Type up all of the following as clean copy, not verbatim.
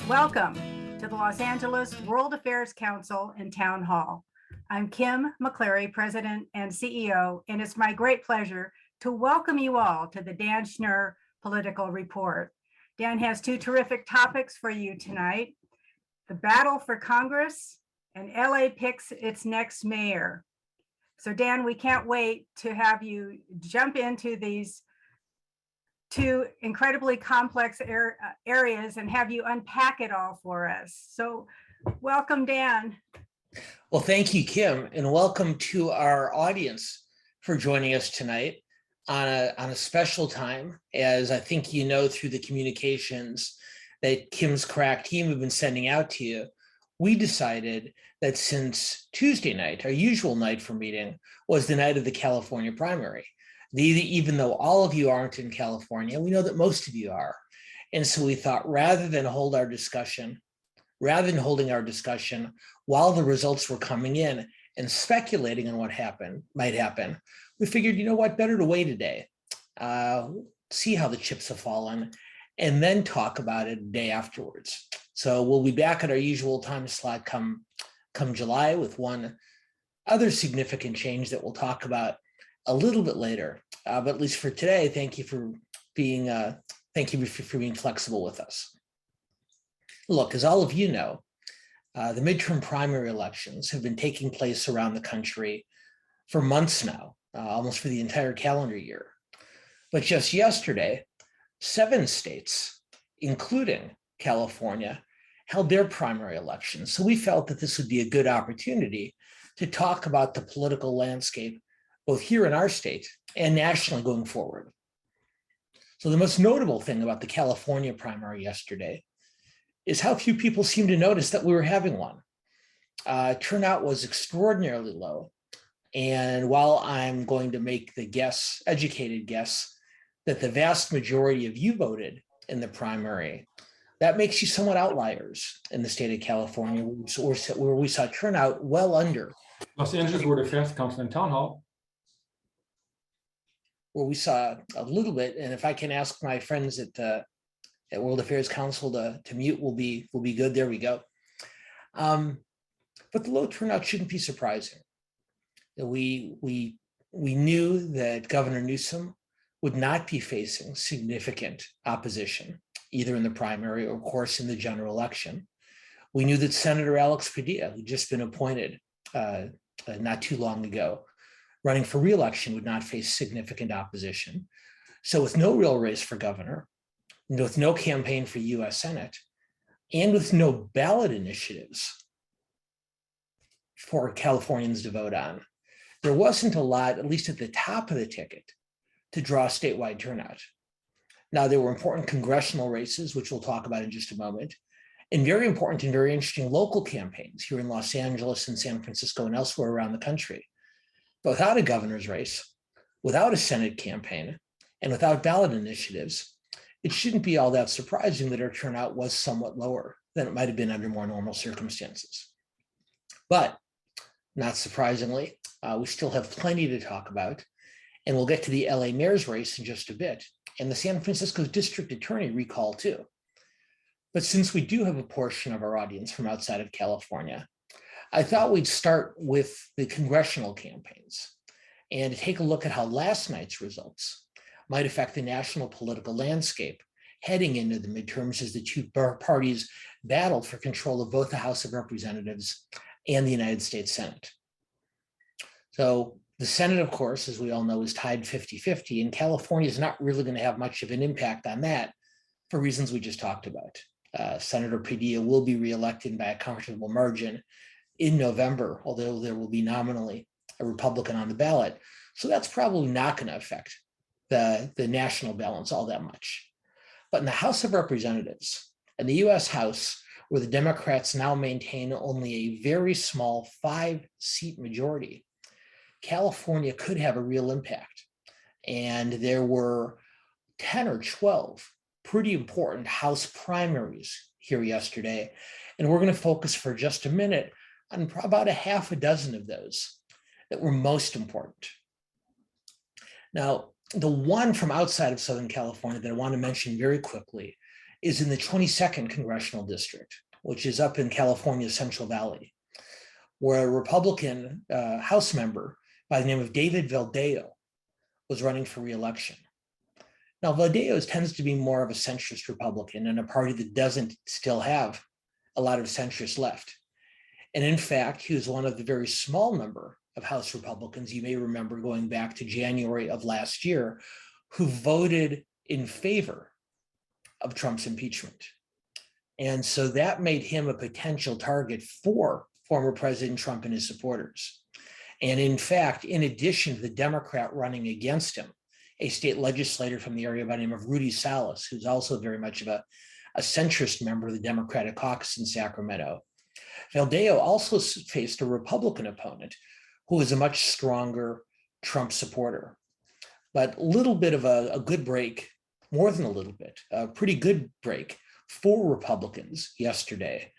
Welcome to the Los Angeles World Affairs Council and Town Hall. I'm Kim McCleary, President and CEO, and it's my great pleasure to welcome you all to the Dan Schnur Political Report. Dan has two terrific topics for you tonight: the battle for Congress and LA picks its next mayor. So Dan, we can't wait to have you jump into these two incredibly complex areas and have you unpack it all for us. So welcome, Dan. Well, thank you, Kim, and welcome to our audience for joining us tonight on a special time. As I think you know through the communications that Kim's crack team have been sending out to you, we decided that since Tuesday night, our usual night for meeting, was the night of the California primary. Even though all of you aren't in California, we know that most of you are. And so we thought, rather than holding our discussion while the results were coming in and speculating on what might happen, we figured, you know what, better to wait a day, see how the chips have fallen, and then talk about it a day afterwards. So we'll be back at our usual time slot come July with one other significant change that we'll talk about a little bit later, but at least for today, thank you for being flexible with us. Look, as all of you know, the midterm primary elections have been taking place around the country for months now, almost for the entire calendar year. But just yesterday, 7 states, including California, held their primary elections. So we felt that this would be a good opportunity to talk about the political landscape both here in our state and nationally going forward. So the most notable thing about the California primary yesterday is how few people seemed to notice that we were having one. Turnout was extraordinarily low. And while I'm going to make the educated guess, that the vast majority of you voted in the primary, that makes you somewhat outliers in the state of California, where we saw turnout well under Los Angeles World Affairs Council and Town Hall, where we saw a little bit, and if I can ask my friends at World Affairs Council to mute, will be good. There we go. But the low turnout shouldn't be surprising. We knew that Governor Newsom would not be facing significant opposition, either in the primary or, of course, in the general election. We knew that Senator Alex Padilla, who'd just been appointed not too long ago, running for re-election, would not face significant opposition. So with no real race for governor, with no campaign for US Senate, and with no ballot initiatives for Californians to vote on, there wasn't a lot, at least at the top of the ticket, to draw statewide turnout. Now, there were important congressional races, which we'll talk about in just a moment, and very important and very interesting local campaigns here in Los Angeles and San Francisco and elsewhere around the country. But without a governor's race, without a Senate campaign, and without ballot initiatives, it shouldn't be all that surprising that our turnout was somewhat lower than it might have been under more normal circumstances. But not surprisingly, we still have plenty to talk about, and we'll get to the LA mayor's race in just a bit, and the San Francisco district attorney recall too. But since we do have a portion of our audience from outside of California, I thought we'd start with the congressional campaigns and take a look at how last night's results might affect the national political landscape heading into the midterms as the two parties battled for control of both the House of Representatives and the United States Senate. So the Senate, of course, as we all know, is tied 50-50, and California is not really going to have much of an impact on that for reasons we just talked about. Senator Padilla will be reelected by a comfortable margin in November, although there will be nominally a Republican on the ballot. So that's probably not going to affect the national balance all that much. But in the House of Representatives and the US House, where the Democrats now maintain only a very small 5-seat majority, California could have a real impact. And there were 10 or 12 pretty important House primaries here yesterday. And we're going to focus for just a minute on about a half a dozen of those that were most important. Now, the one from outside of Southern California that I want to mention very quickly is in the 22nd Congressional District, which is up in California's Central Valley, where a Republican House member by the name of David Veldeo was running for re-election. Now, Veldeo tends to be more of a centrist Republican and a party that doesn't still have a lot of centrists left. And in fact, he was one of the very small number of House Republicans, you may remember going back to January of last year, who voted in favor of Trump's impeachment. And so that made him a potential target for former President Trump and his supporters. And in fact, in addition to the Democrat running against him, a state legislator from the area by the name of Rudy Salas, who's also very much of a centrist member of the Democratic caucus in Sacramento. Veldeo also faced a Republican opponent who was a much stronger Trump supporter. But a little bit of a good break, more than a little bit, a pretty good break for Republicans yesterday.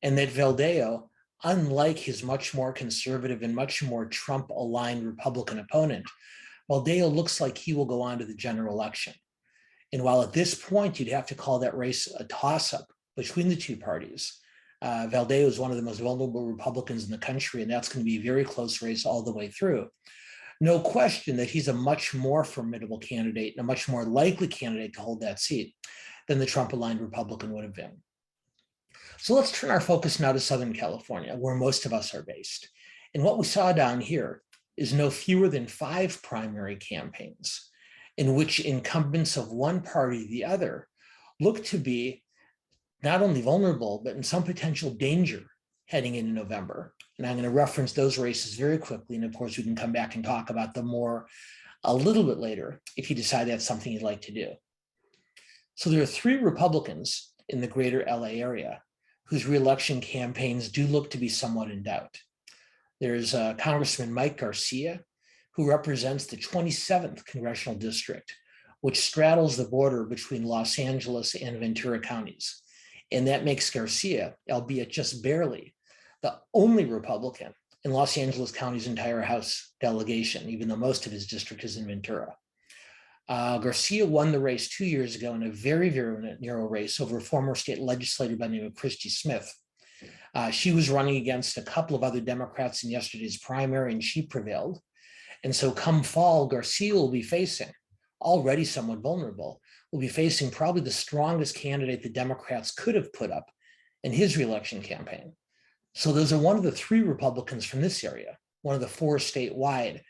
And that Veldeo, unlike his much more conservative and much more Trump-aligned Republican opponent, Veldeo looks like he will go on to the general election. And while at this point, you'd have to call that race a toss-up between the two parties, Veldeo is one of the most vulnerable Republicans in the country, and that's going to be a very close race all the way through. No question that he's a much more formidable candidate and a much more likely candidate to hold that seat than the Trump-aligned Republican would have been. So let's turn our focus now to Southern California, where most of us are based. And what we saw down here is no fewer than 5 primary campaigns in which incumbents of one party or the other look to be not only vulnerable, but in some potential danger heading into November. And I'm going to reference those races very quickly. And of course, we can come back and talk about them more a little bit later if you decide that's something you'd like to do. So there are 3 Republicans in the greater LA area whose reelection campaigns do look to be somewhat in doubt. There's Congressman Mike Garcia, who represents the 27th Congressional District, which straddles the border between Los Angeles and Ventura counties. And that makes Garcia, albeit just barely, the only Republican in Los Angeles County's entire House delegation, even though most of his district is in Ventura. Garcia won the race 2 years ago in a very, very narrow race over a former state legislator by the name of Christy Smith. She was running against a couple of other Democrats in yesterday's primary, and she prevailed. And so come fall, Garcia will be facing, already somewhat vulnerable, will be facing probably the strongest candidate the Democrats could have put up in his reelection campaign. So those are one of the 3 Republicans from this area, one of the 4 statewide,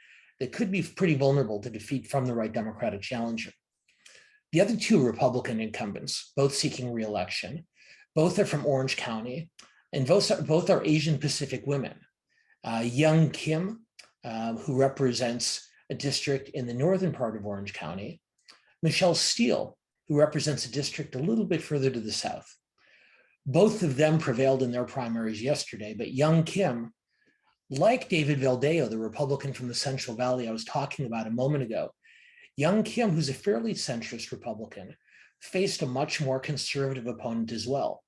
that could be pretty vulnerable to defeat from the right Democratic challenger. The other 2 Republican incumbents, both seeking reelection, both are from Orange County, and both are Asian Pacific women. Young Kim, who represents a district in the northern part of Orange County, Michelle Steele, who represents a district a little bit further to the south. Both of them prevailed in their primaries yesterday, but young Kim, like David Veldeo, the Republican from the Central Valley I was talking about a moment ago, young Kim, who's a fairly centrist Republican, faced a much more conservative opponent as well,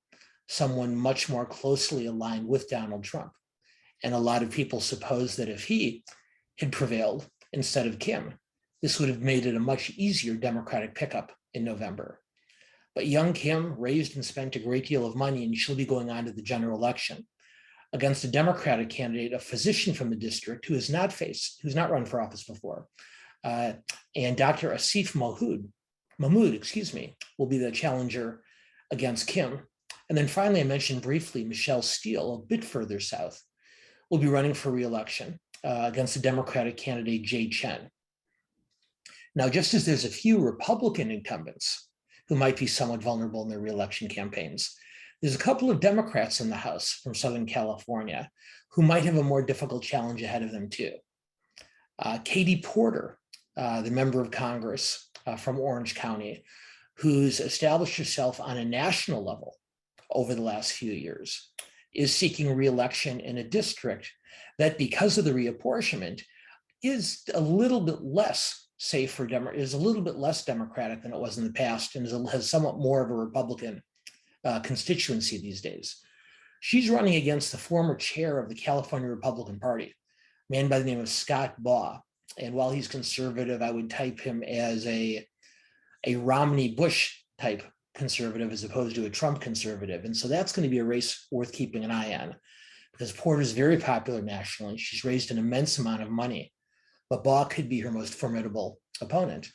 someone much more closely aligned with Donald Trump. And a lot of people suppose that if he had prevailed instead of Kim, this would have made it a much easier Democratic pickup in November. But young Kim raised and spent a great deal of money, and she'll be going on to the general election against a Democratic candidate, a physician from the district who's not run for office before. And Dr. Asif Mahmood, will be the challenger against Kim. And then finally, I mentioned briefly, Michelle Steele, a bit further south, will be running for re-election against the Democratic candidate, Jay Chen. Now, just as there's a few Republican incumbents who might be somewhat vulnerable in their re-election campaigns, there's a couple of Democrats in the House from Southern California who might have a more difficult challenge ahead of them too. Katie Porter, the member of Congress from Orange County, who's established herself on a national level over the last few years, is seeking re-election in a district that, because of the reapportionment, is a little bit less safe for is a little bit less Democratic than it was in the past, and has somewhat more of a Republican constituency these days. She's running against the former chair of the California Republican Party, a man by the name of Scott Baugh. And while he's conservative, I would type him as a Romney Bush type conservative as opposed to a Trump conservative. And so that's going to be a race worth keeping an eye on because Porter's very popular nationally. She's raised an immense amount of money, but Baugh could be her most formidable opponent.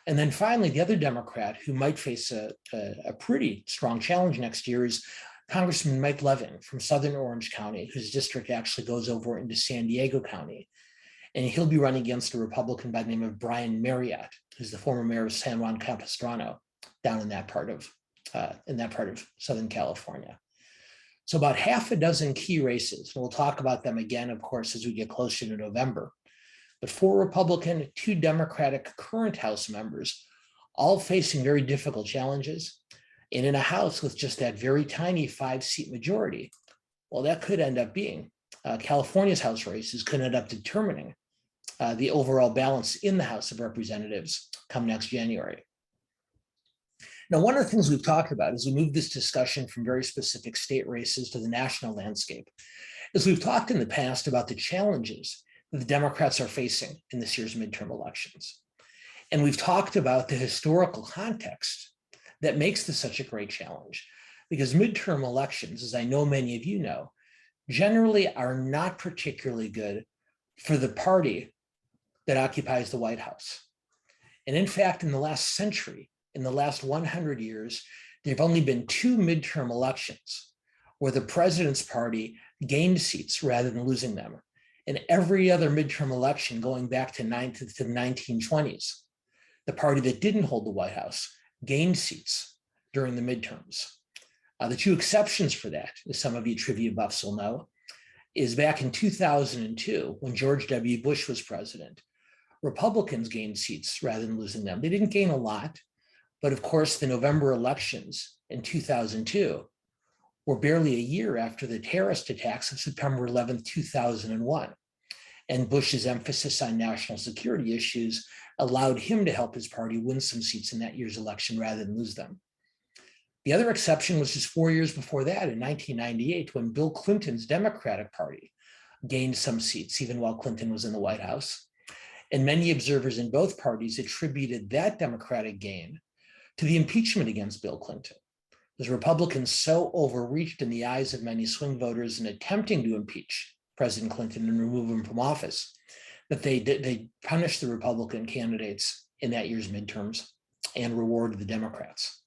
And then finally, the other Democrat who might face a pretty strong challenge next year is Congressman Mike Levin from Southern Orange County, whose district actually goes over into San Diego County. And he'll be running against a Republican by the name of Brian Marriott, who's the former mayor of San Juan Capistrano down in that part of Southern California. So about half a dozen key races, and we'll talk about them again, of course, as we get closer to November. But 4 Republican, 2 Democratic current House members, all facing very difficult challenges. And in a House with just that very tiny 5-seat majority, well, that could end up being California's House races could end up determining the overall balance in the House of Representatives come next January. Now, one of the things we've talked about as we move this discussion from very specific state races to the national landscape is we've talked in the past about the challenges that the Democrats are facing in this year's midterm elections. And we've talked about the historical context that makes this such a great challenge, because midterm elections, as I know many of you know, generally are not particularly good for the party that occupies the White House. And in fact, in the last century, in the last 100 years, there have only been 2 midterm elections where the president's party gained seats rather than losing them. In every other midterm election going back to the 1920s, the party that didn't hold the White House gained seats during the midterms. The 2 exceptions for that, as some of you trivia buffs will know, is back in 2002, when George W. Bush was president. Republicans gained seats rather than losing them. They didn't gain a lot, but of course, the November elections in 2002 were barely a year after the terrorist attacks of September 11th, 2001. And Bush's emphasis on national security issues allowed him to help his party win some seats in that year's election rather than lose them. The other exception was just 4 years before that, in 1998, when Bill Clinton's Democratic Party gained some seats, even while Clinton was in the White House. And many observers in both parties attributed that Democratic gain to the impeachment against Bill Clinton. Because Republicans so overreached in the eyes of many swing voters in attempting to impeach President Clinton and remove him from office, that they punished the Republican candidates in that year's midterms and rewarded the Democrats.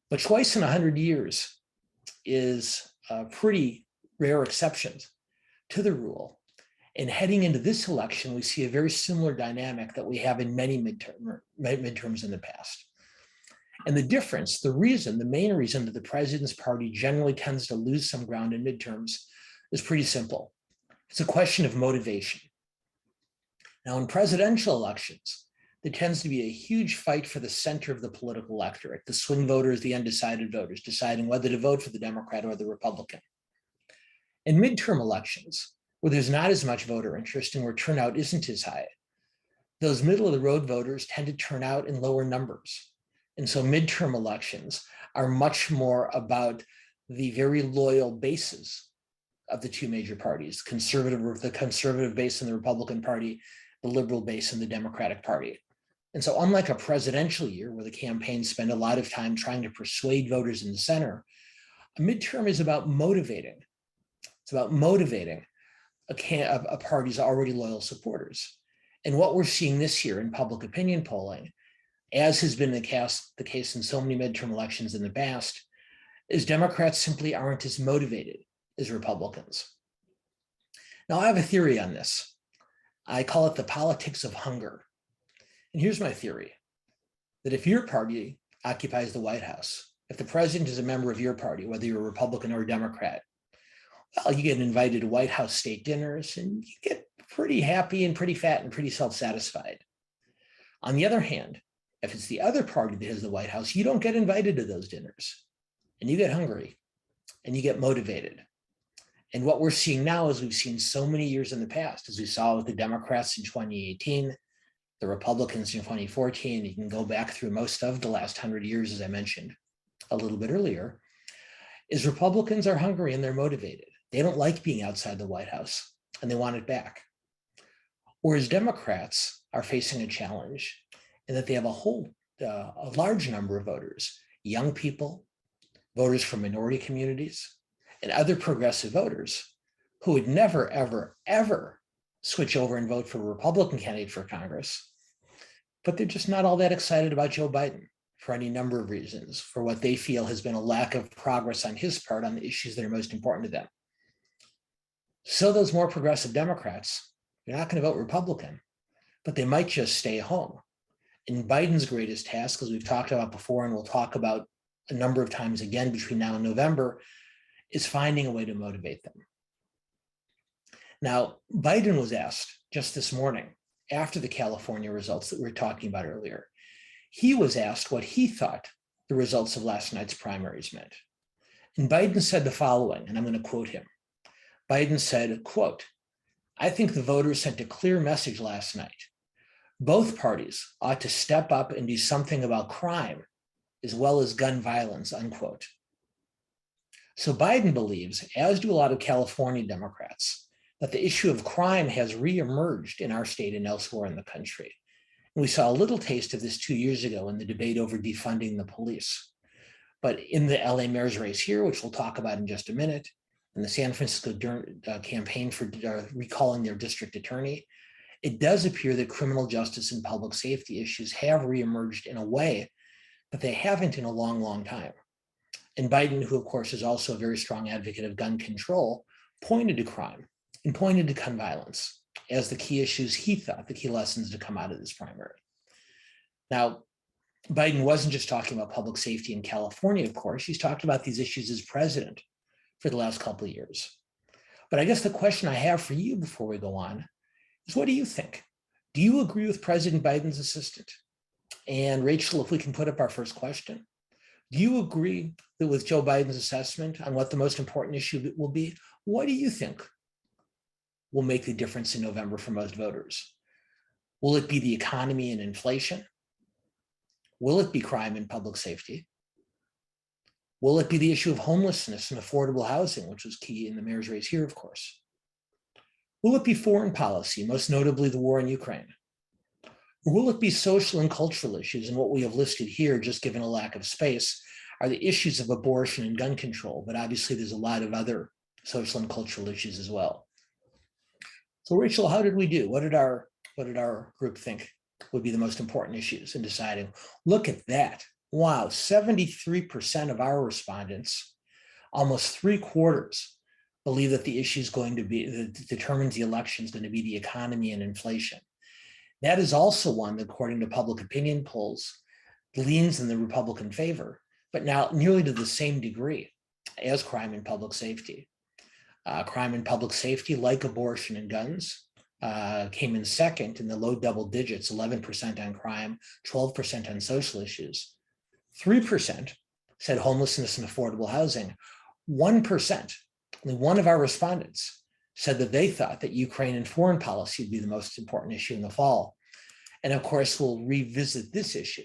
But twice in 100 years is a pretty rare exception to the rule. And heading into this election, we see a very similar dynamic that we have in many midterms in the past. And the difference, the main reason that the president's party generally tends to lose some ground in midterms is pretty simple. It's a question of motivation. Now, in presidential elections, there tends to be a huge fight for the center of the political electorate, the swing voters, the undecided voters, deciding whether to vote for the Democrat or the Republican. In midterm elections, where there's not as much voter interest and where turnout isn't as high, those middle-of-the-road voters tend to turn out in lower numbers. And so midterm elections are much more about the very loyal bases of the 2 major parties, the conservative base in the Republican Party, the liberal base in the Democratic Party. And so unlike a presidential year where the campaigns spend a lot of time trying to persuade voters in the center, a midterm is about motivating. It's about motivating a party's already loyal supporters. And what we're seeing this year in public opinion polling, as has been the case in so many midterm elections in the past, is Democrats simply aren't as motivated as Republicans. Now, I have a theory on this. I call it the politics of hunger. And here's my theory, that if your party occupies the White House, if the president is a member of your party, whether you're a Republican or a Democrat, well, you get invited to White House state dinners and you get pretty happy and pretty fat and pretty self-satisfied. On the other hand, if it's the other party that has the White House, you don't get invited to those dinners and you get hungry and you get motivated. And what we're seeing now, as we've seen so many years in the past, as we saw with the Democrats in 2018, the Republicans in 2014, you can go back through most of the last 100 years, as I mentioned a little bit earlier, is Republicans are hungry and they're motivated. They don't like being outside the White House and they want it back. Whereas Democrats are facing a challenge in that they have a large number of voters young people, voters from minority communities, and other progressive voters who would never, ever, ever switch over and vote for a Republican candidate for Congress. But they're just not all that excited about Joe Biden for any number of reasons, for what they feel has been a lack of progress on his part on the issues that are most important to them. So those more progressive Democrats, they're not going to vote Republican, but they might just stay home. And Biden's greatest task, as we've talked about before, and we'll talk about a number of times again between now and November, is finding a way to motivate them. Now, Biden was asked just this morning, after the California results that we were talking about earlier, he was asked what he thought the results of last night's primaries meant. And Biden said the following, and I'm going to quote him. Biden said, quote, "I think the voters sent a clear message last night. Both parties ought to step up and do something about crime as well as gun violence," unquote. So Biden believes, as do a lot of California Democrats, that the issue of crime has reemerged in our state and elsewhere in the country. And we saw a little taste of this 2 years ago in the debate over defunding the police. But in the LA mayor's race here, which we'll talk about in just a minute, in the San Francisco campaign for recalling their district attorney, it does appear that criminal justice and public safety issues have reemerged in a way that they haven't in a long, long time. And Biden, who of course is also a very strong advocate of gun control, pointed to crime and pointed to gun violence as the key issues he thought, the key lessons to come out of this primary. Now, Biden wasn't just talking about public safety in California, of course. He's talked about these issues as president for the last couple of years. But I guess the question I have for you before we go on is, what do you think? Do you agree with President Biden's assistant? And Rachel, if we can put up our first question, do you agree that with Joe Biden's assessment on what the most important issue will be? What do you think will make the difference in November for most voters? Will it be the economy and inflation? Will it be crime and public safety? Will it be the issue of homelessness and affordable housing, which was key in the mayor's race here, of course? Will it be foreign policy, most notably the war in Ukraine? Or will it be social and cultural issues? And what we have listed here, just given a lack of space, are the issues of abortion and gun control. But obviously, there's a lot of other social and cultural issues as well. So, Rachel, how did we do? What did our group think would be the most important issues in deciding? Look at that. Wow, 73% of our respondents, almost 3/4, believe that the issue is going to be, that determines the election is going to be the economy and inflation. That is also one that, according to public opinion polls, leans in the Republican favor, but now nearly to the same degree as crime and public safety. Crime and public safety, like abortion and guns, came in second in the low double digits, 11% on crime, 12% on social issues. 3% said homelessness and affordable housing. 1%, only one of our respondents, said that they thought that Ukraine and foreign policy would be the most important issue in the fall. And of course, we'll revisit this issue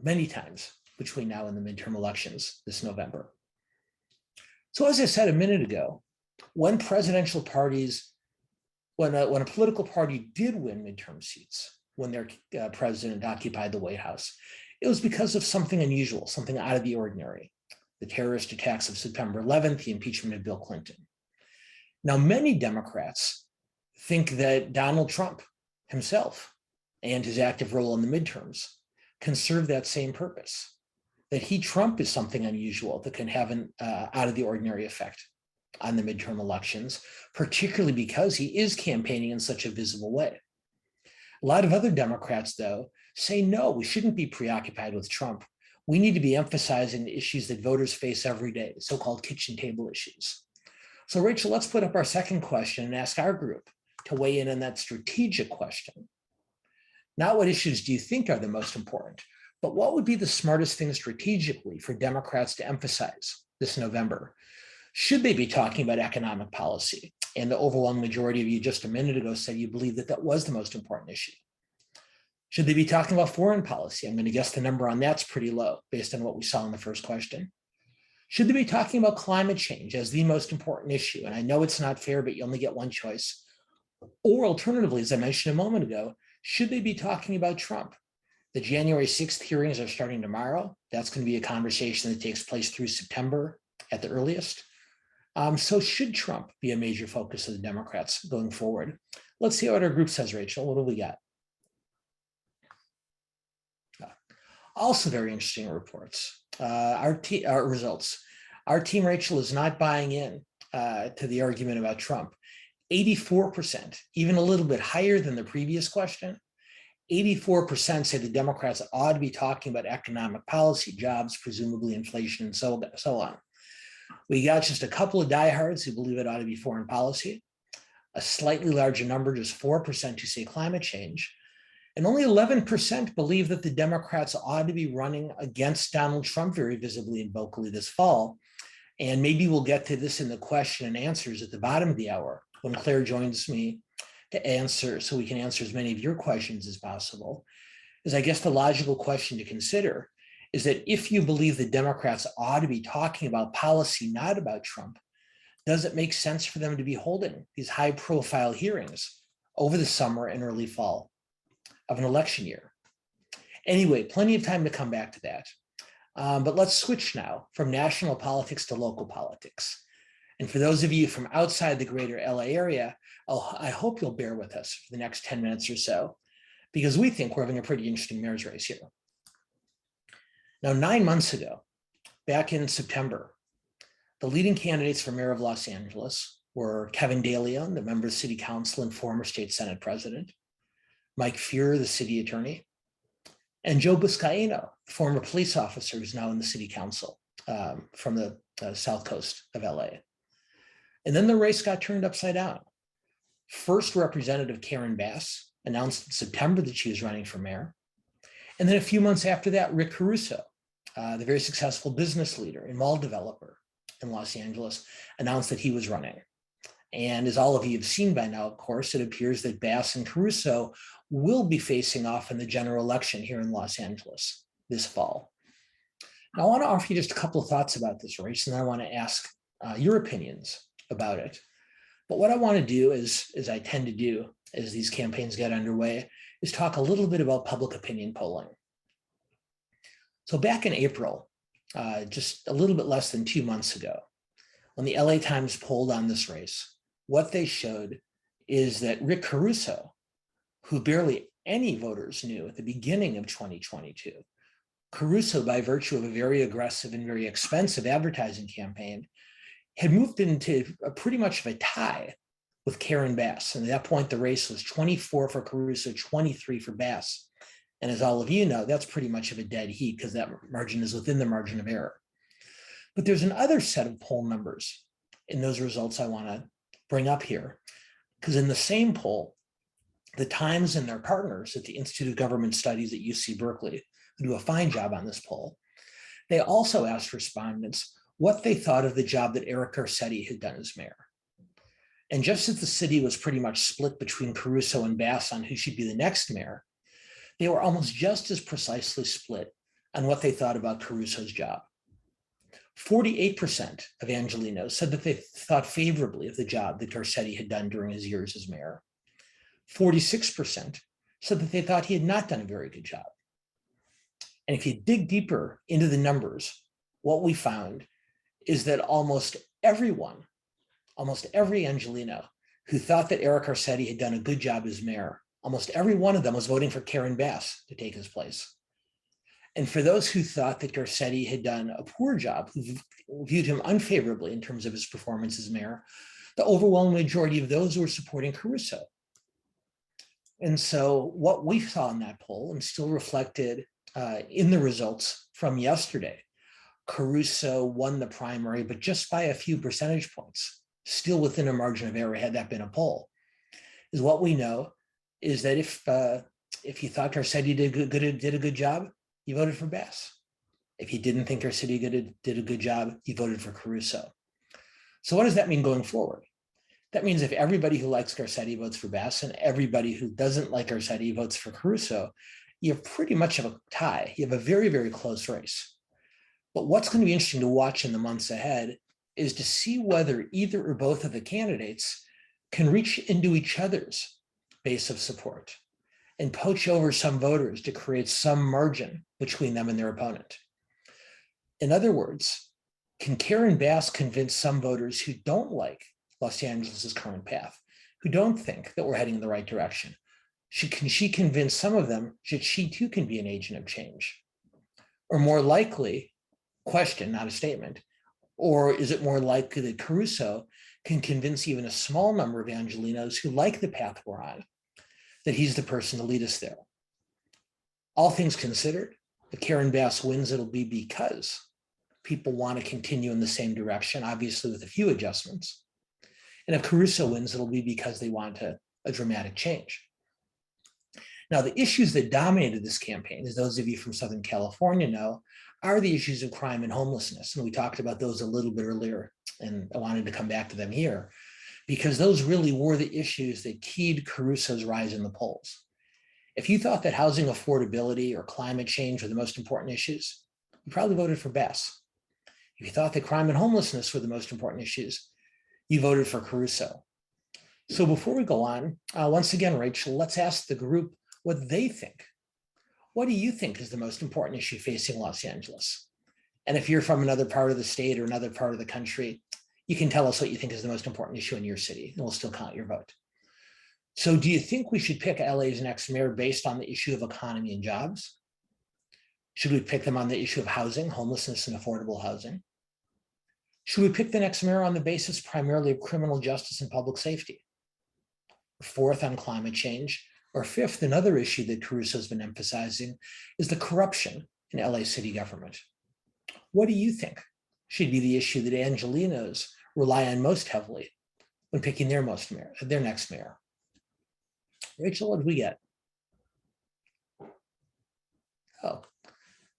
many times between now and the midterm elections this November. So as I said a minute ago, when presidential parties, when a political party did win midterm seats, when their president occupied the White House, it was because of something unusual, something out of the ordinary: the terrorist attacks of September 11th, the impeachment of Bill Clinton. Now, many Democrats think that Donald Trump himself and his active role in the midterms can serve that same purpose, that Trump is something unusual that can have an out of the ordinary effect on the midterm elections, particularly because he is campaigning in such a visible way. A lot of other Democrats, though, say, no, we shouldn't be preoccupied with Trump. We need to be emphasizing the issues that voters face every day, the so-called kitchen table issues. So, Rachel, let's put up our second question and ask our group to weigh in on that strategic question. Not what issues do you think are the most important, but what would be the smartest thing strategically for Democrats to emphasize this November? Should they be talking about economic policy? And the overwhelming majority of you just a minute ago said you believe that that was the most important issue. Should they be talking about foreign policy? I'm going to guess the number on that's pretty low based on what we saw in the first question. Should they be talking about climate change as the most important issue? And I know it's not fair, but you only get one choice. Or alternatively, as I mentioned a moment ago, should they be talking about Trump The January 6th hearings are starting tomorrow. That's going to be a conversation that takes place through September at the earliest. So should Trump be a major focus of the Democrats going forward? Let's see what our group says, Rachel. What do we got? Also very interesting reports. Our results. Our team, Rachel, is not buying in to the argument about Trump. 84%, even a little bit higher than the previous question, 84% say the Democrats ought to be talking about economic policy, jobs, presumably inflation, and so on. We got just a couple of diehards who believe it ought to be foreign policy, a slightly larger number, just 4%, who say climate change, and only 11% believe that the Democrats ought to be running against Donald Trump very visibly and vocally this fall. And maybe we'll get to this in the question and answers at the bottom of the hour when Claire joins me to answer, so we can answer as many of your questions as possible. Is I guess the logical question to consider is that if you believe the Democrats ought to be talking about policy, not about Trump, does it make sense for them to be holding these high-profile hearings over the summer and early fall of an election year? Anyway, plenty of time to come back to that. But let's switch now from national politics to local politics. And for those of you from outside the greater LA area, I hope you'll bear with us for the next 10 minutes or so, because we think we're having a pretty interesting mayor's race here. Now, 9 months ago, back in September, the leading candidates for mayor of Los Angeles were Kevin De Leon, the member of the city council and former state senate president, Mike Fuhrer, the city attorney, and Joe Buscaino, former police officer who's now in the city council from the south coast of LA. And then the race got turned upside down. First, Representative Karen Bass announced in September that she was running for mayor. And then a few months after that, Rick Caruso, the very successful business leader and mall developer in Los Angeles, announced that he was running. And as all of you have seen by now, of course, it appears that Bass and Caruso will be facing off in the general election here in Los Angeles this fall. Now, I want to offer you just a couple of thoughts about this race, and then I want to ask your opinions about it. But what I want to do is, as I tend to do as these campaigns get underway, is talk a little bit about public opinion polling. So back in April, just a little bit less than 2 months ago, when the LA Times polled on this race, what they showed is that Rick Caruso, who barely any voters knew at the beginning of 2022, Caruso, by virtue of a very aggressive and very expensive advertising campaign, had moved into pretty much of a tie with Karen Bass. And at that point, the race was 24 for Caruso, 23 for Bass. And as all of you know, that's pretty much of a dead heat because that margin is within the margin of error. But there's another set of poll numbers in those results I want to bring up here, because in the same poll, the Times and their partners at the Institute of Government Studies at UC Berkeley, who do a fine job on this poll, they also asked respondents what they thought of the job that Eric Garcetti had done as mayor. And just as the city was pretty much split between Caruso and Bass on who should be the next mayor, they were almost just as precisely split on what they thought about Caruso's job. 48% of Angelenos said that they thought favorably of the job that Garcetti had done during his years as mayor. 46% said that they thought he had not done a very good job. And if you dig deeper into the numbers, what we found is that almost every Angeleno who thought that Eric Garcetti had done a good job as mayor, almost every one of them was voting for Karen Bass to take his place. And for those who thought that Garcetti had done a poor job, who viewed him unfavorably in terms of his performance as mayor, the overwhelming majority of those were supporting Caruso. And so what we saw in that poll, and still reflected in the results from yesterday, Caruso won the primary, but just by a few percentage points, still within a margin of error had that been a poll, is what we know is that if you thought Garcetti did a good job, you voted for Bass. If you didn't think Garcetti did a good job, you voted for Caruso. So what does that mean going forward? That means if everybody who likes Garcetti votes for Bass and everybody who doesn't like Garcetti votes for Caruso, you have pretty much of a tie. You have a very, very close race. But what's going to be interesting to watch in the months ahead is to see whether either or both of the candidates can reach into each other's base of support and poach over some voters to create some margin between them and their opponent. In other words, can Karen Bass convince some voters who don't like Los Angeles's current path, who don't think that we're heading in the right direction? Can she convince some of them that she too can be an agent of change? Or more likely, question, not a statement, or is it more likely that Caruso can convince even a small number of Angelenos who like the path we're on that he's the person to lead us there? All things considered, if Karen Bass wins, it'll be because people want to continue in the same direction, obviously with a few adjustments. And if Caruso wins, it'll be because they want a dramatic change. Now, the issues that dominated this campaign, as those of you from Southern California know, are the issues of crime and homelessness. And we talked about those a little bit earlier, and I wanted to come back to them here, because those really were the issues that keyed Caruso's rise in the polls. If you thought that housing affordability or climate change were the most important issues, you probably voted for Bass. If you thought that crime and homelessness were the most important issues, you voted for Caruso. So before we go on, once again, Rachel, let's ask the group what they think. What do you think is the most important issue facing Los Angeles? And if you're from another part of the state or another part of the country, you can tell us what you think is the most important issue in your city, and we'll still count your vote. So do you think we should pick LA's next mayor based on the issue of economy and jobs? Should we pick them on the issue of housing, homelessness, and affordable housing? Should we pick the next mayor on the basis primarily of criminal justice and public safety? Fourth, on climate change? Or fifth, another issue that Caruso's been emphasizing is the corruption in LA city government. What do you think should be the issue that Angelenos rely on most heavily when picking their next mayor? Rachel, what did we get? Oh,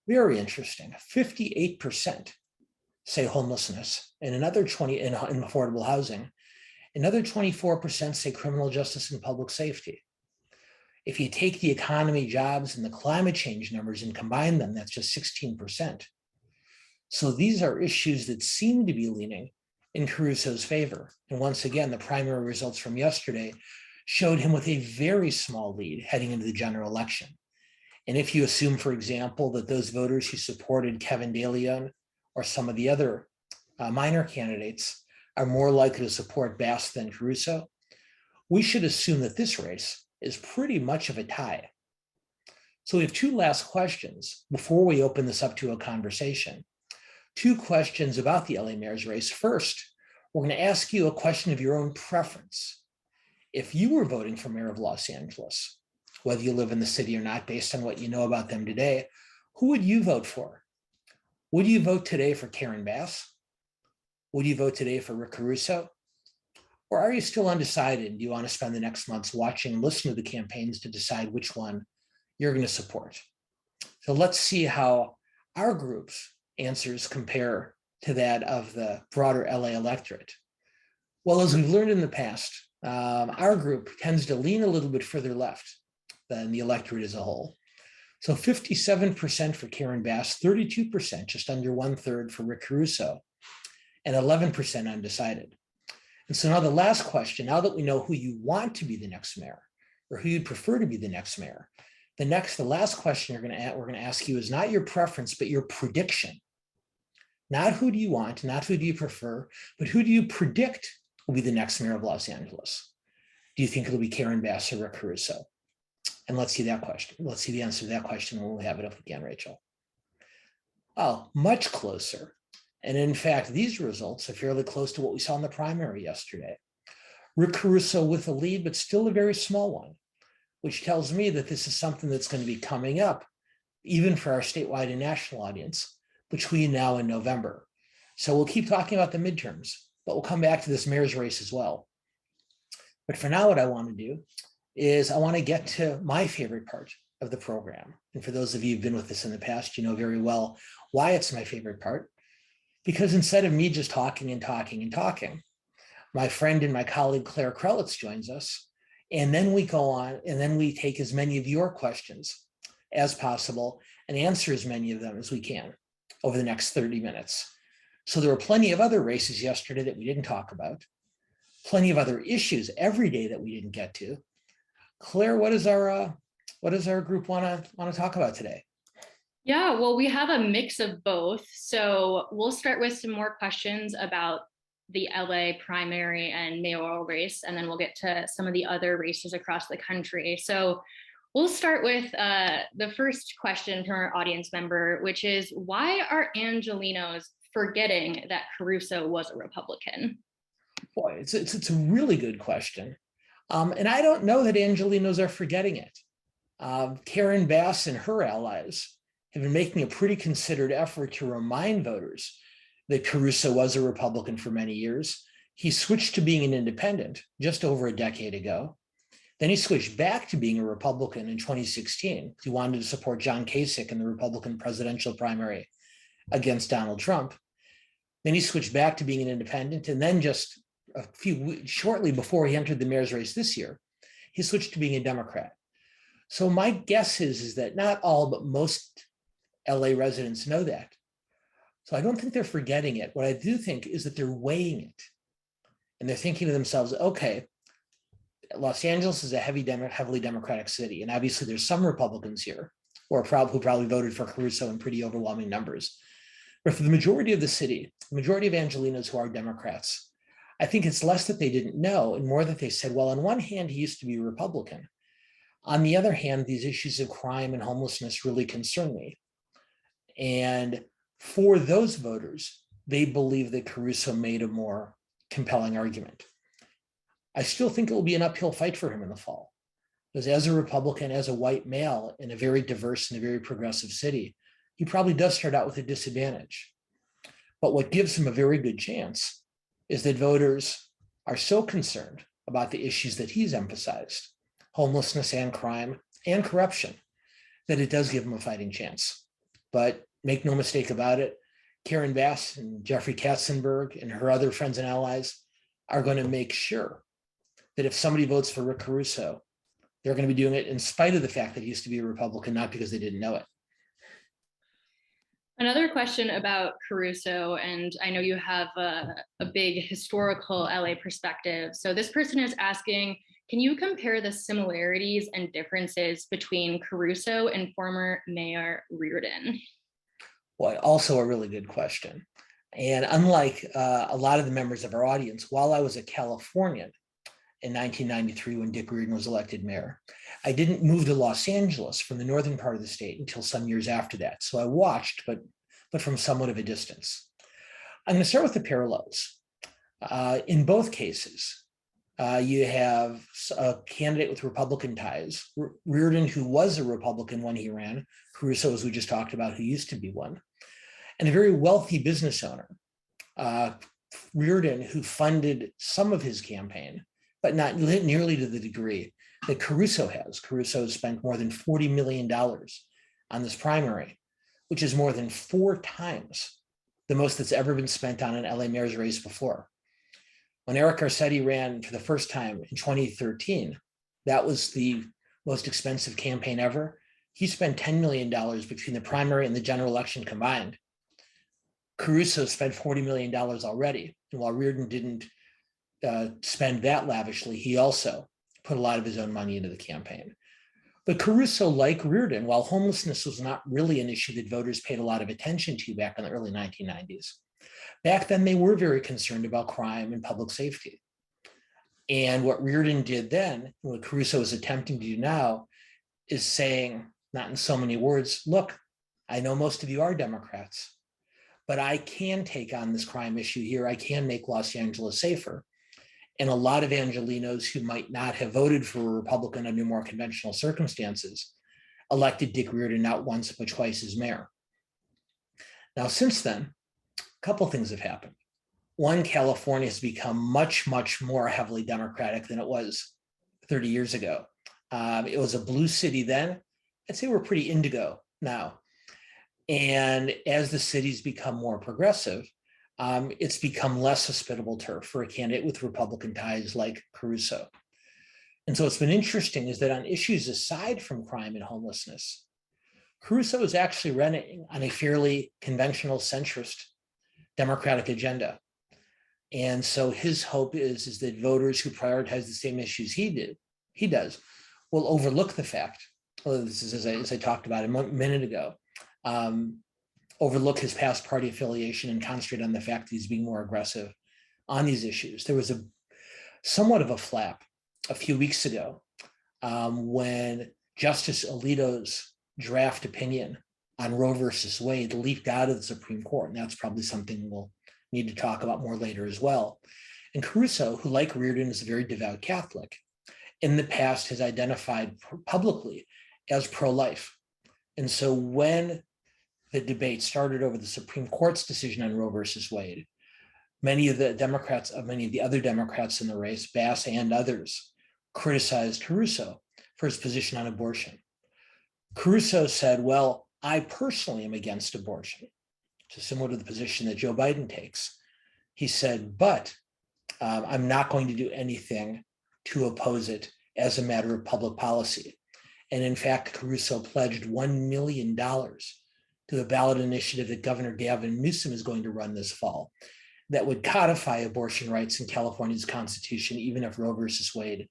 very interesting. 58% say homelessness, and another 20% in affordable housing. Another 24% say criminal justice and public safety. If you take the economy, jobs, and the climate change numbers and combine them, that's just 16%. So these are issues that seem to be leaning in Caruso's favor. And once again, the primary results from yesterday showed him with a very small lead heading into the general election. And if you assume, for example, that those voters who supported Kevin De Leon or some of the other minor candidates are more likely to support Bass than Caruso, we should assume that this race is pretty much of a tie. So we have two last questions before we open this up to a conversation. Two questions about the LA mayor's race. First, we're going to ask you a question of your own preference. If you were voting for mayor of Los Angeles, whether you live in the city or not, based on what you know about them today, who would you vote for? Would you vote today for Karen Bass? Would you vote today for Rick Caruso? Or are you still undecided? Do you want to spend the next months watching and listening to the campaigns to decide which one you're going to support? So let's see how our group's answers compare to that of the broader LA electorate. Well, as we've learned in the past, our group tends to lean a little bit further left than the electorate as a whole. So 57% for Karen Bass, 32%, just under 1/3 for Rick Caruso, and 11% undecided. And so now the last question, now that we know who you want to be the next mayor or who you'd prefer to be the next mayor, the last question we're going to ask you is not your preference, but your prediction. Not who do you want, not who do you prefer, but who do you predict will be the next mayor of Los Angeles? Do you think it'll be Karen Bass or Rick Caruso? And let's see that question. Let's see the answer to that question when we have it up again, Rachel. Oh, much closer. And in fact, these results are fairly close to what we saw in the primary yesterday. Rick Caruso with a lead, but still a very small one, which tells me that this is something that's going to be coming up, even for our statewide and national audience, between now and November. So we'll keep talking about the midterms, but we'll come back to this mayor's race as well. But for now, what I want to do is I want to get to my favorite part of the program. And for those of you who've been with us in the past, you know very well why it's my favorite part. Because instead of me just talking and talking and talking, my friend and my colleague Claire Krelitz joins us. And then we go on and then we take as many of your questions as possible and answer as many of them as we can over the next 30 minutes. So there were plenty of other races yesterday that we didn't talk about, plenty of other issues every day that we didn't get to. Claire, what is our what does our group want to talk about today? Yeah, well, we have a mix of both. So we'll start with some more questions about the LA primary and mayoral race, and then we'll get to some of the other races across the country. So we'll start with the first question from our audience member, which is, why are Angelenos forgetting that Caruso was a Republican? Boy, it's a really good question. And I don't know that Angelenos are forgetting it. Karen Bass and her allies have been making a pretty considered effort to remind voters that Caruso was a Republican for many years. He switched to being an independent just over a decade ago. Then he switched back to being a Republican in 2016. He wanted to support John Kasich in the Republican presidential primary against Donald Trump. Then he switched back to being an independent. And then just shortly before he entered the mayor's race this year, he switched to being a Democrat. So my guess is that not all, but most LA residents know that. So I don't think they're forgetting it. What I do think is that they're weighing it. And they're thinking to themselves, okay, Los Angeles is a heavily Democratic city. And obviously there's some Republicans here who probably voted for Caruso in pretty overwhelming numbers. But for the majority of the city, the majority of Angelenos who are Democrats, I think it's less that they didn't know and more that they said, well, on one hand, he used to be a Republican. On the other hand, these issues of crime and homelessness really concern me. And for those voters, they believe that Caruso made a more compelling argument. I still think it will be an uphill fight for him in the fall, because as a Republican, as a white male in a very diverse and a very progressive city, he probably does start out with a disadvantage. But what gives him a very good chance is that voters are so concerned about the issues that he's emphasized, homelessness and crime and corruption, that it does give him a fighting chance. But make no mistake about it, Karen Bass and Jeffrey Katzenberg and her other friends and allies are going to make sure that if somebody votes for Rick Caruso, they're going to be doing it in spite of the fact that he used to be a Republican, not because they didn't know it. Another question about Caruso, and I know you have a big historical LA perspective. So this person is asking, can you compare the similarities and differences between Caruso and former Mayor Reardon? Well, also a really good question. And unlike a lot of the members of our audience, while I was a Californian in 1993 when Dick Reardon was elected mayor, I didn't move to Los Angeles from the northern part of the state until some years after that. So I watched, but from somewhat of a distance. I'm going to start with the parallels. In both cases, you have a candidate with Republican ties, Reardon, who was a Republican when he ran, Caruso, as we just talked about, who used to be one, and a very wealthy business owner, Reardon, who funded some of his campaign, but not nearly to the degree that Caruso has. Caruso has spent more than $40 million on this primary, which is more than 4 times the most that's ever been spent on an LA mayor's race before. When Eric Garcia ran for the first time in 2013, that was the most expensive campaign ever. He spent $10 million between the primary and the general election combined. Caruso spent $40 million already. And while Reardon didn't spend that lavishly, he also put a lot of his own money into the campaign. But Caruso, like Reardon, while homelessness was not really an issue that voters paid a lot of attention to back in the early 1990s, back then they were very concerned about crime and public safety. And what Reardon did then, what Caruso is attempting to do now, is saying, not in so many words, look, I know most of you are Democrats, but I can take on this crime issue here. I can make Los Angeles safer. And a lot of Angelenos who might not have voted for a Republican under more conventional circumstances elected Dick Reardon not once, but twice as mayor. Now, since then, a couple of things have happened. One, California has become much, much more heavily Democratic than it was 30 years ago. It was a blue city then. I'd say we're pretty indigo now. And as the city's become more progressive, it's become less hospitable turf for a candidate with Republican ties like Caruso. And so what's been interesting is that on issues aside from crime and homelessness, Caruso is actually running on a fairly conventional centrist Democratic agenda. And so his hope is that voters who prioritize the same issues he does will overlook the fact well, this is as I talked about a minute ago, overlook his past party affiliation and concentrate on the fact that he's being more aggressive on these issues. There was a somewhat of a flap a few weeks ago when Justice Alito's draft opinion on Roe versus Wade leaked out of the Supreme Court. And that's probably something we'll need to talk about more later as well. And Caruso, who like Reardon is a very devout Catholic, in the past has identified publicly as pro-life. And so when the debate started over the Supreme Court's decision on Roe versus Wade, many of the other Democrats in the race, Bass and others, criticized Caruso for his position on abortion. Caruso said, well, I personally am against abortion, which is similar to the position that Joe Biden takes. He said, but I'm not going to do anything to oppose it as a matter of public policy. And in fact, Caruso pledged $1 million to a ballot initiative that Governor Gavin Newsom is going to run this fall that would codify abortion rights in California's constitution, even if Roe versus Wade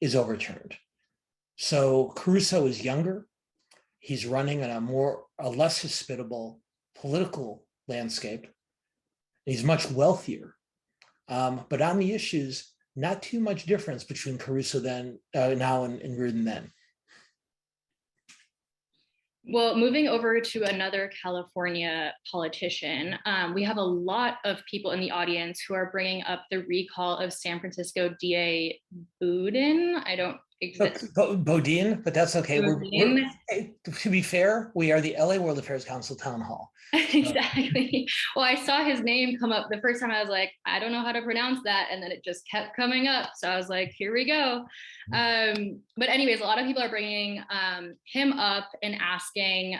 is overturned. So Caruso is younger. He's running on a less hospitable political landscape. He's much wealthier. But on the issues, not too much difference between Caruso now and Reardon then. Well, moving over to another California politician, we have a lot of people in the audience who are bringing up the recall of San Francisco DA Boudin. I don't exactly. Bodine, but that's okay. Boudin. To be fair, we are the LA World Affairs Council Town Hall. Exactly. Well, I saw his name come up the first time. I was like, I don't know how to pronounce that. And then it just kept coming up. So I was like, here we go. But anyways, a lot of people are bringing him up and asking,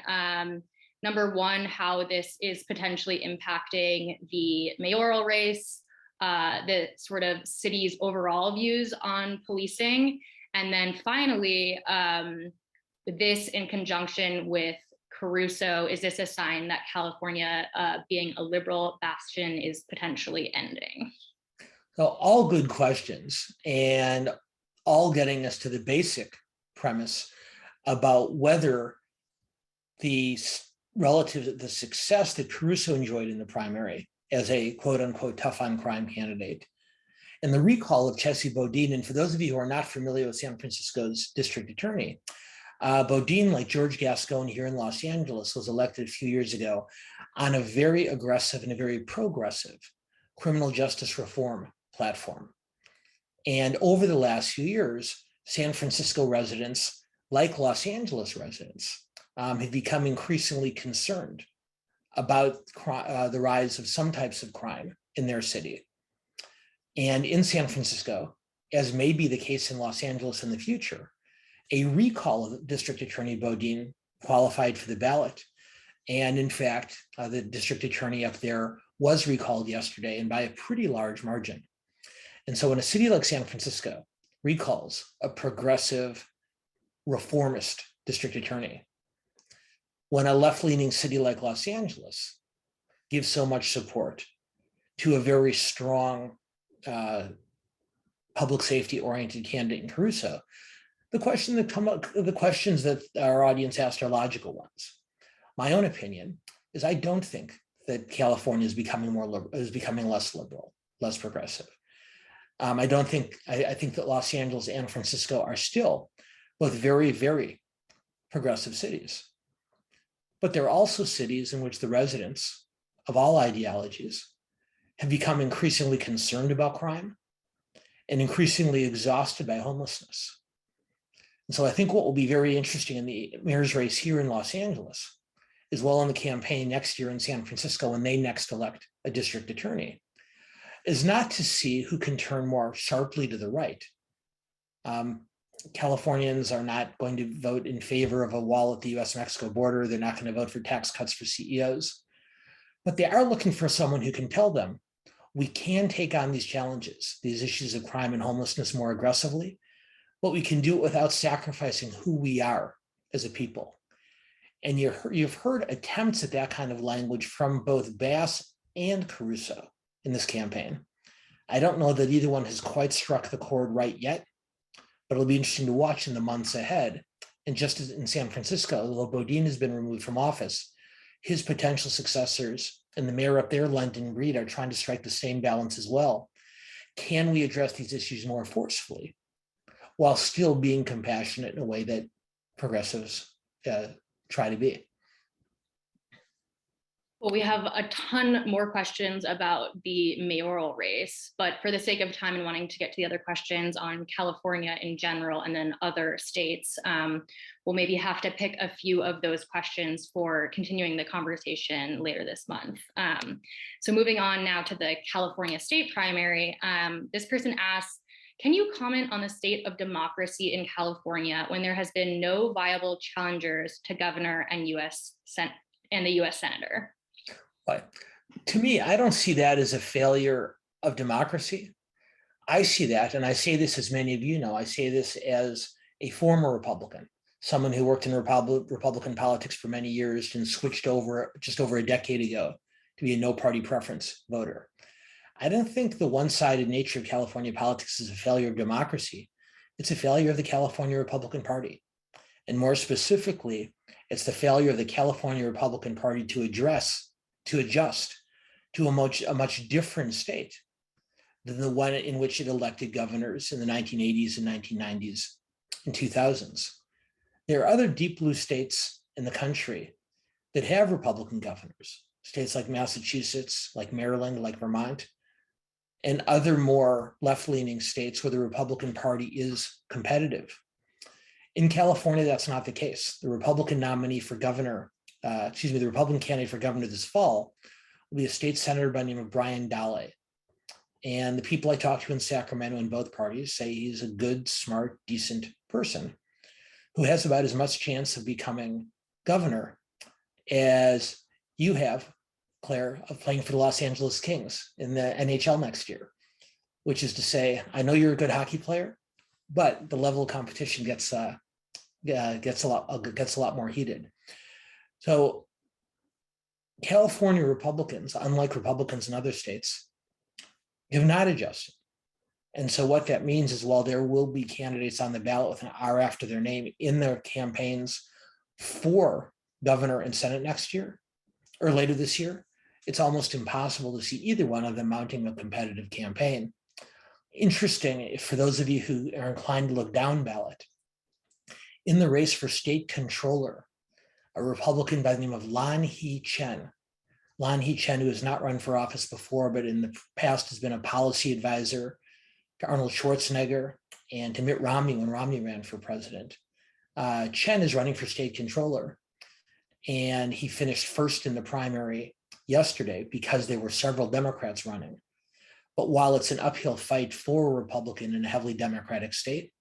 number one, how this is potentially impacting the mayoral race, the sort of city's overall views on policing. And then finally, this in conjunction with Caruso, is this a sign that California, being a liberal bastion, is potentially ending? So all good questions, and all getting us to the basic premise about whether relative to the success that Caruso enjoyed in the primary as a quote unquote tough on crime candidate, and the recall of Chessie Bodine. And for those of you who are not familiar with San Francisco's district attorney, Bodine, like George Gascon here in Los Angeles, was elected a few years ago on a very aggressive and a very progressive criminal justice reform platform. And over the last few years, San Francisco residents, like Los Angeles residents, have become increasingly concerned about the rise of some types of crime in their city. And in San Francisco, as may be the case in Los Angeles in the future, a recall of District Attorney Bodine qualified for the ballot. And in fact, the district attorney up there was recalled yesterday, and by a pretty large margin. And so when a city like San Francisco recalls a progressive reformist district attorney, when a left-leaning city like Los Angeles gives so much support to a very strong public safety oriented candidate in Caruso, the questions that our audience asked are logical ones. My own opinion is I don't think that California is becoming less liberal, less progressive. I think that Los Angeles and Francisco are still both very, very progressive cities. But there are also cities in which the residents of all ideologies have become increasingly concerned about crime and increasingly exhausted by homelessness. And so I think what will be very interesting in the mayor's race here in Los Angeles, as well in the campaign next year in San Francisco when they next elect a district attorney, is not to see who can turn more sharply to the right. Californians are not going to vote in favor of a wall at the US-Mexico border. They're not going to vote for tax cuts for CEOs. But they are looking for someone who can tell them, we can take on these challenges, these issues of crime and homelessness more aggressively, but we can do it without sacrificing who we are as a people. And you've heard attempts at that kind of language from both Bass and Caruso in this campaign. I don't know that either one has quite struck the chord right yet, but it'll be interesting to watch in the months ahead And just as in San Francisco, although Bodine has been removed from office, his potential successors and the mayor up there, London Breed, are trying to strike the same balance as well. Can we address these issues more forcefully while still being compassionate in a way that progressives try to be? Well, we have a ton more questions about the mayoral race, but for the sake of time and wanting to get to the other questions on California in general and then other states, we'll maybe have to pick a few of those questions for continuing the conversation later this month. So moving on now to the California state primary, this person asks, can you comment on the state of democracy in California when there has been no viable challengers to governor and the US senator? But to me, I don't see that as a failure of democracy. I see that, and I say this as many of you know, I say this as a former Republican, someone who worked in Republican politics for many years and switched over just over a decade ago to be a no party preference voter. I don't think the one-sided nature of California politics is a failure of democracy. It's a failure of the California Republican Party. And more specifically, it's the failure of the California Republican Party to adjust to a much different state than the one in which it elected governors in the 1980s and 1990s and 2000s. There are other deep blue states in the country that have Republican governors, states like Massachusetts, like Maryland, like Vermont, and other more left-leaning states where the Republican Party is competitive. In California, that's not the case. The Republican nominee for governor, the Republican candidate for governor this fall will be a state senator by the name of Brian Dale. And the people I talked to in Sacramento in both parties say he's a good, smart, decent person who has about as much chance of becoming governor as you have, Claire, of playing for the Los Angeles Kings in the NHL next year, which is to say, I know you're a good hockey player, but the level of competition gets a lot more heated. So California Republicans, unlike Republicans in other states, have not adjusted. And so what that means is while there will be candidates on the ballot with an R after their name in their campaigns for governor and Senate next year or later this year, it's almost impossible to see either one of them mounting a competitive campaign. Interesting, for those of you who are inclined to look down ballot, in the race for state controller, a Republican by the name of Lan He-Chen, who has not run for office before, but in the past has been a policy advisor to Arnold Schwarzenegger and to Mitt Romney when Romney ran for president. Chen is running for state controller, and he finished first in the primary yesterday because there were several Democrats running. But while it's an uphill fight for a Republican in a heavily Democratic state,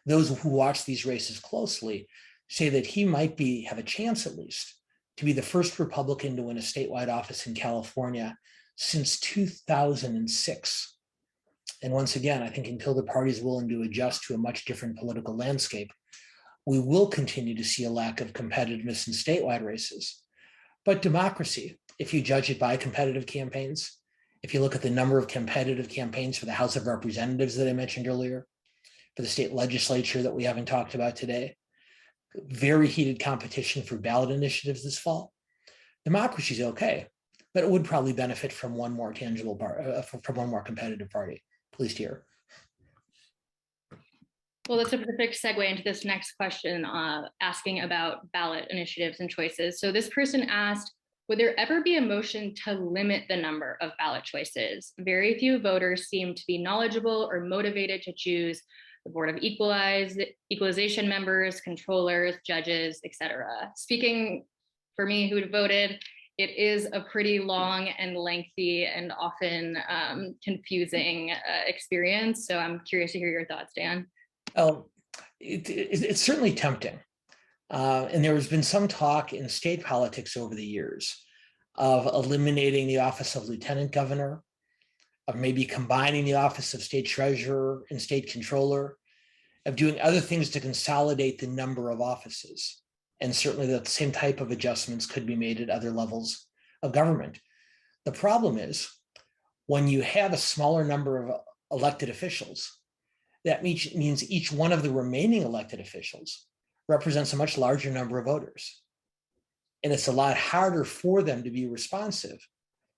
those who watch these races closely say that he might have a chance at least to be the first Republican to win a statewide office in California since 2006. And once again, I think until the party is willing to adjust to a much different political landscape, we will continue to see a lack of competitiveness in statewide races. But democracy, if you judge it by competitive campaigns, if you look at the number of competitive campaigns for the House of Representatives that I mentioned earlier, for the state legislature that we haven't talked about today, very heated competition for ballot initiatives this fall, democracy is okay, but it would probably benefit from one more from one more competitive party, at least here. Well, that's a perfect segue into this next question, asking about ballot initiatives and choices. So this person asked, would there ever be a motion to limit the number of ballot choices? Very few voters seem to be knowledgeable or motivated to choose the Board of Equalization members, controllers, judges, etc. Speaking for me, who voted, it is a pretty long and lengthy and often confusing experience. So I'm curious to hear your thoughts, Dan. It's certainly tempting. And there has been some talk in state politics over the years of eliminating the office of lieutenant governor, of maybe combining the office of state treasurer and state controller, of doing other things to consolidate the number of offices. And certainly the same type of adjustments could be made at other levels of government. The problem is when you have a smaller number of elected officials, that means each one of the remaining elected officials represents a much larger number of voters. And it's a lot harder for them to be responsive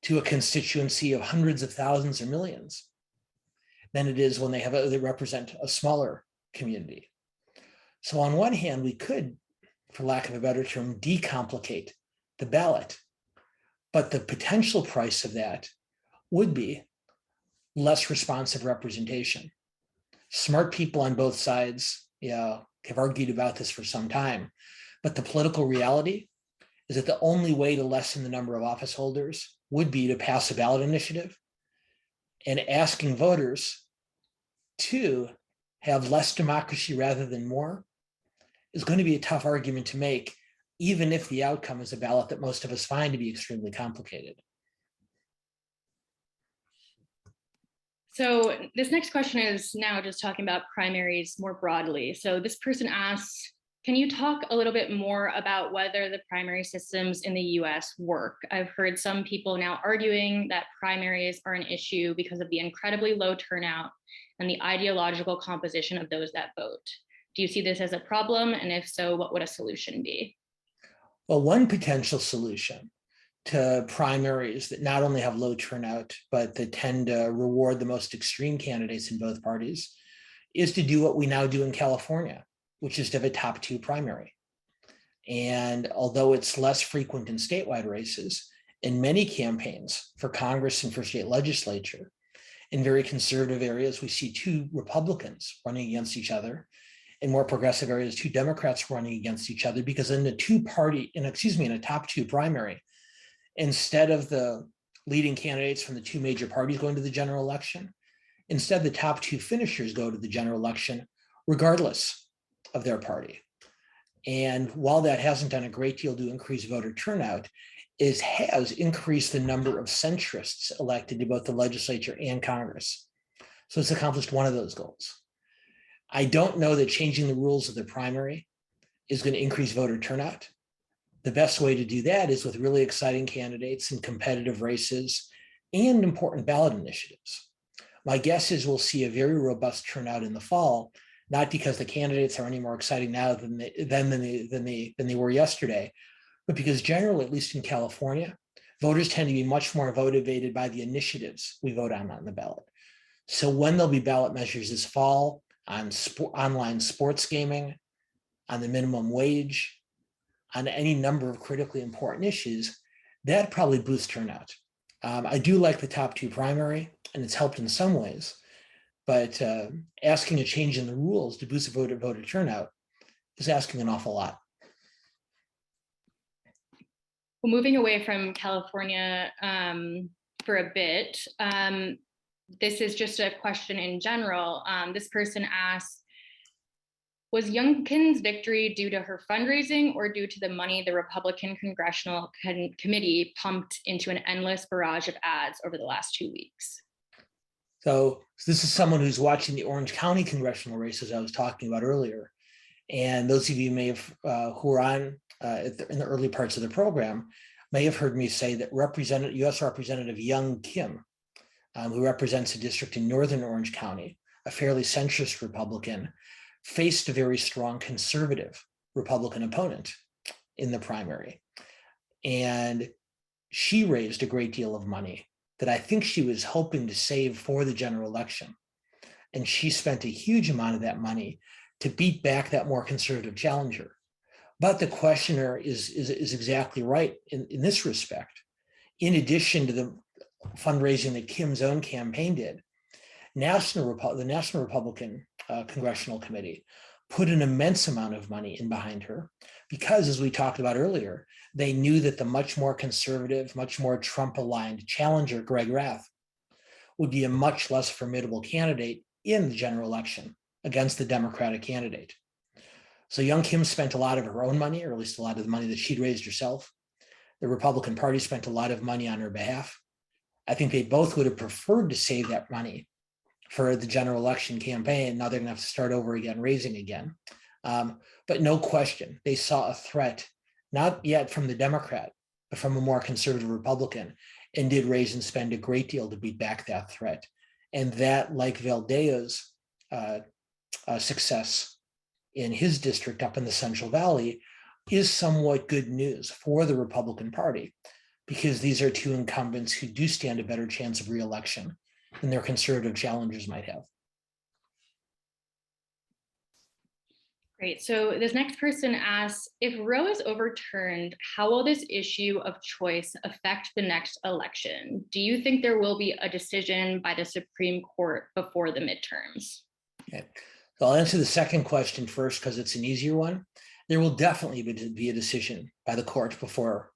to a constituency of hundreds of thousands or millions than it is when they represent a smaller community. So on one hand, we could, for lack of a better term, decomplicate the ballot, but the potential price of that would be less responsive representation. Smart people on both sides, have argued about this for some time, but the political reality is that the only way to lessen the number of office holders would be to pass a ballot initiative, and asking voters to have less democracy rather than more is going to be a tough argument to make, even if the outcome is a ballot that most of us find to be extremely complicated. So this next question is now just talking about primaries more broadly. So this person asks, can you talk a little bit more about whether the primary systems in the US work? I've heard some people now arguing that primaries are an issue because of the incredibly low turnout and the ideological composition of those that vote. Do you see this as a problem? And if so, what would a solution be? Well, one potential solution to primaries that not only have low turnout, but that tend to reward the most extreme candidates in both parties is to do what we now do in California, which is to have a top two primary. And although it's less frequent in statewide races, in many campaigns for Congress and for state legislature, in very conservative areas, we see two Republicans running against each other. In more progressive areas, two Democrats running against each other, because in a top two primary, instead of the leading candidates from the two major parties going to the general election, instead the top two finishers go to the general election, regardless of their party. And while that hasn't done a great deal to increase voter turnout, it has increased the number of centrists elected to both the legislature and Congress. So it's accomplished one of those goals. I don't know that changing the rules of the primary is going to increase voter turnout. The best way to do that is with really exciting candidates in competitive races and important ballot initiatives. My guess is we'll see a very robust turnout in the fall, not because the candidates are any more exciting now than they were yesterday, but because generally, at least in California, voters tend to be much more motivated by the initiatives we vote on the ballot. So when there'll be ballot measures this fall on online sports gaming, on the minimum wage, on any number of critically important issues, that probably boosts turnout. I do like the top two primary, and it's helped in some ways, but asking a change in the rules to boost voter turnout is asking an awful lot. Well, moving away from California for a bit, this is just a question in general. This person asks, was Youngkin's victory due to her fundraising or due to the money the Republican Congressional Committee pumped into an endless barrage of ads over the last 2 weeks? So this is someone who's watching the Orange County congressional races I was talking about earlier. And those of you may have who are on in the early parts of the program may have heard me say that U.S. Representative Young Kim, who represents a district in northern Orange County, a fairly centrist Republican, faced a very strong conservative Republican opponent in the primary. And she raised a great deal of money that I think she was hoping to save for the general election. And she spent a huge amount of that money to beat back that more conservative challenger. But the questioner is exactly right in this respect. In addition to the fundraising that Kim's own campaign did, the National Republican Congressional Committee put an immense amount of money in behind her because, as we talked about earlier, they knew that the much more conservative, much more Trump-aligned challenger, Greg Rath, would be a much less formidable candidate in the general election against the Democratic candidate. So Young Kim spent a lot of her own money, or at least a lot of the money that she'd raised herself. The Republican Party spent a lot of money on her behalf. I think they both would have preferred to save that money for the general election campaign. Now they're going to have to start over again, raising again. But no question, they saw a threat, not yet from the Democrat, but from a more conservative Republican, and did raise and spend a great deal to beat back that threat. And that, like Valdeo's success in his district up in the Central Valley is somewhat good news for the Republican Party, because these are two incumbents who do stand a better chance of reelection than their conservative challengers might have. Great. So this next person asks, if Roe is overturned, how will this issue of choice affect the next election? Do you think there will be a decision by the Supreme Court before the midterms? Okay. So I'll answer the second question first because it's an easier one. There will definitely be a decision by the court before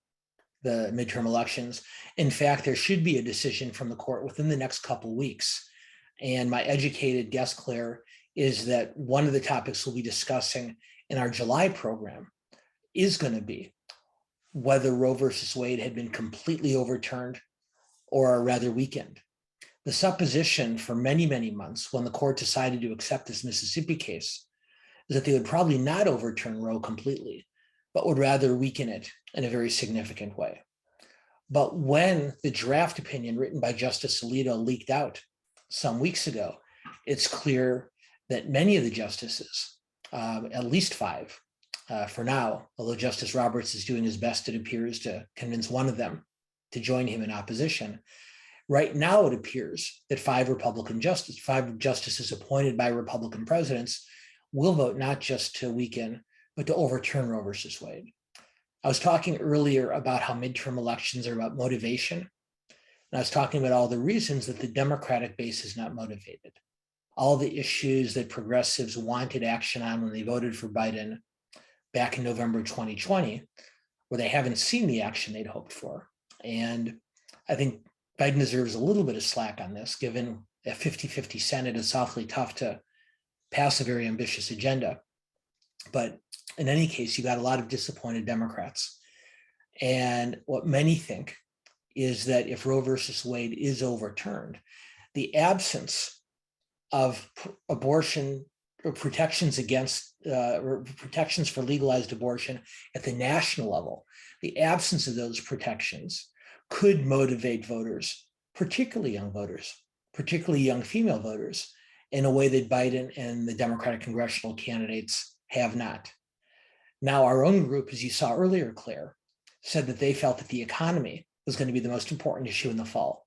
the midterm elections. In fact, there should be a decision from the court within the next couple of weeks. And my educated guess, Claire, is that one of the topics we'll be discussing in our July program is going to be whether Roe versus Wade had been completely overturned or rather weakened. The supposition for many, many months when the court decided to accept this Mississippi case is that they would probably not overturn Roe completely, but would rather weaken it in a very significant way. But when the draft opinion written by Justice Alito leaked out some weeks ago, it's clear that many of the justices, at least 5 for now, although Justice Roberts is doing his best, it appears, to convince one of them to join him in opposition. Right now, it appears that 5 justices appointed by Republican presidents will vote not just to weaken, but to overturn Roe versus Wade. I was talking earlier about how midterm elections are about motivation. And I was talking about all the reasons that the Democratic base is not motivated. All the issues that progressives wanted action on when they voted for Biden back in November 2020, where they haven't seen the action they'd hoped for. And I think Biden deserves a little bit of slack on this, given a 50-50 Senate is awfully tough to pass a very ambitious agenda. But in any case, you got a lot of disappointed Democrats. And what many think is that if Roe versus Wade is overturned, the absence of abortion or protections against protections for legalized abortion at the national level, the absence of those protections could motivate voters, particularly young female voters, in a way that Biden and the Democratic congressional candidates have not. Now, our own group, as you saw earlier, Claire, said that they felt that the economy was going to be the most important issue in the fall,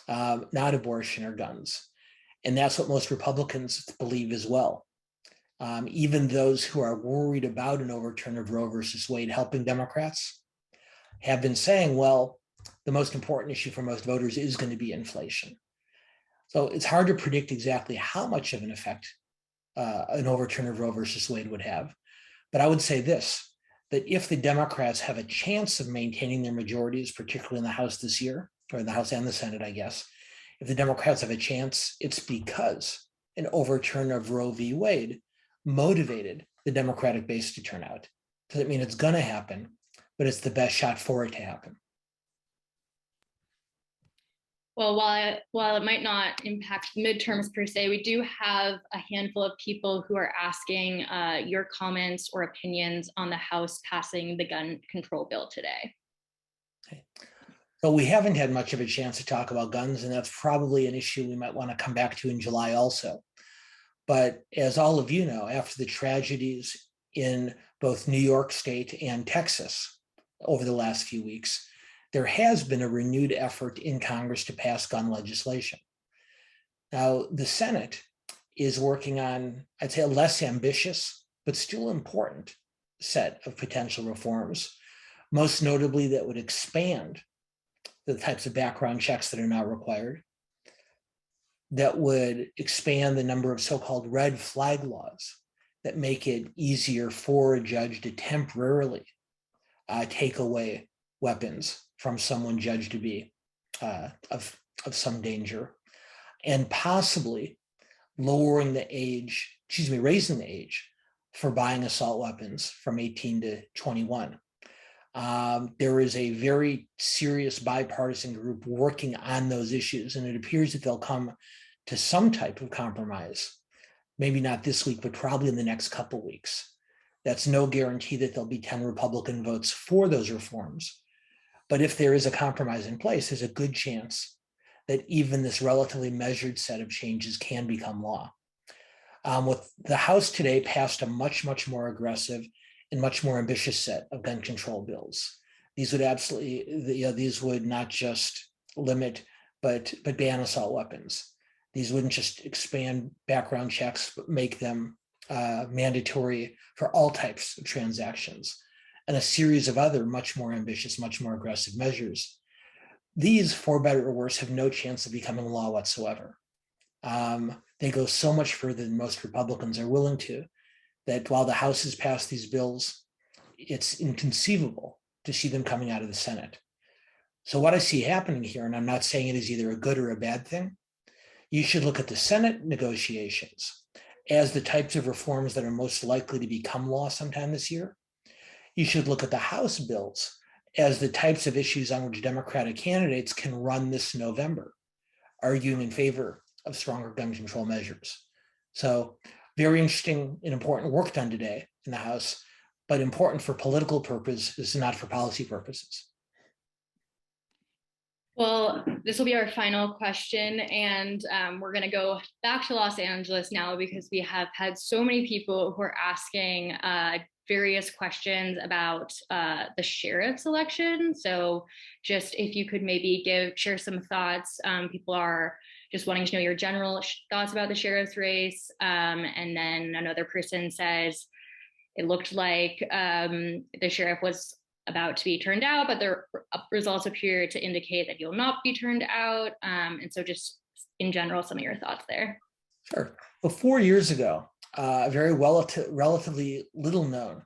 not abortion or guns. And that's what most Republicans believe as well. Even those who are worried about an overturn of Roe versus Wade helping Democrats have been saying, well, the most important issue for most voters is going to be inflation. So it's hard to predict exactly how much of an effect an overturn of Roe versus Wade would have. But I would say this, that if the Democrats have a chance of maintaining their majorities, particularly in the House this year, or in the House and the Senate, I guess, if the Democrats have a chance, it's because an overturn of Roe v. Wade motivated the Democratic base to turn out. Doesn't mean it's going to happen, but it's the best shot for it to happen. Well, while it might not impact midterms per se, we do have a handful of people who are asking your comments or opinions on the House passing the gun control bill today. Okay. So we haven't had much of a chance to talk about guns, and that's probably an issue we might want to come back to in July also. But as all of you know, after the tragedies in both New York State and Texas over the last few weeks, there has been a renewed effort in Congress to pass gun legislation. Now, the Senate is working on, I'd say, a less ambitious, but still important set of potential reforms, most notably that would expand the types of background checks that are now required, that would expand the number of so-called red flag laws that make it easier for a judge to temporarily take away weapons from someone judged to be of some danger, and possibly raising the age for buying assault weapons from 18 to 21. There is a very serious bipartisan group working on those issues, and it appears that they'll come to some type of compromise, maybe not this week, but probably in the next couple of weeks. That's no guarantee that there'll be 10 Republican votes for those reforms. But if there is a compromise in place, there's a good chance that even this relatively measured set of changes can become law. With the House today passed a much, much more aggressive and much more ambitious set of gun control bills. These would absolutely, these would not just limit, but ban assault weapons. These wouldn't just expand background checks, but make them mandatory for all types of transactions, and a series of other much more ambitious, much more aggressive measures. These, for better or worse, have no chance of becoming law whatsoever. They go so much further than most Republicans are willing to, that while the House has passed these bills, it's inconceivable to see them coming out of the Senate. So what I see happening here, and I'm not saying it is either a good or a bad thing, you should look at the Senate negotiations as the types of reforms that are most likely to become law sometime this year. You should look at the House bills as the types of issues on which Democratic candidates can run this November, arguing in favor of stronger gun control measures. So very interesting and important work done today in the House, but important for political purposes, not for policy purposes. Well, this will be our final question, and we're going to go back to Los Angeles now because we have had so many people who are asking various questions about the sheriff's election. So just if you could maybe share some thoughts. People are just wanting to know your general thoughts about the sheriff's race. And then another person says it looked like the sheriff was about to be turned out, but the results appear to indicate that he'll not be turned out. And so just in general, some of your thoughts there. Sure. Well, 4 years ago, a very relatively little known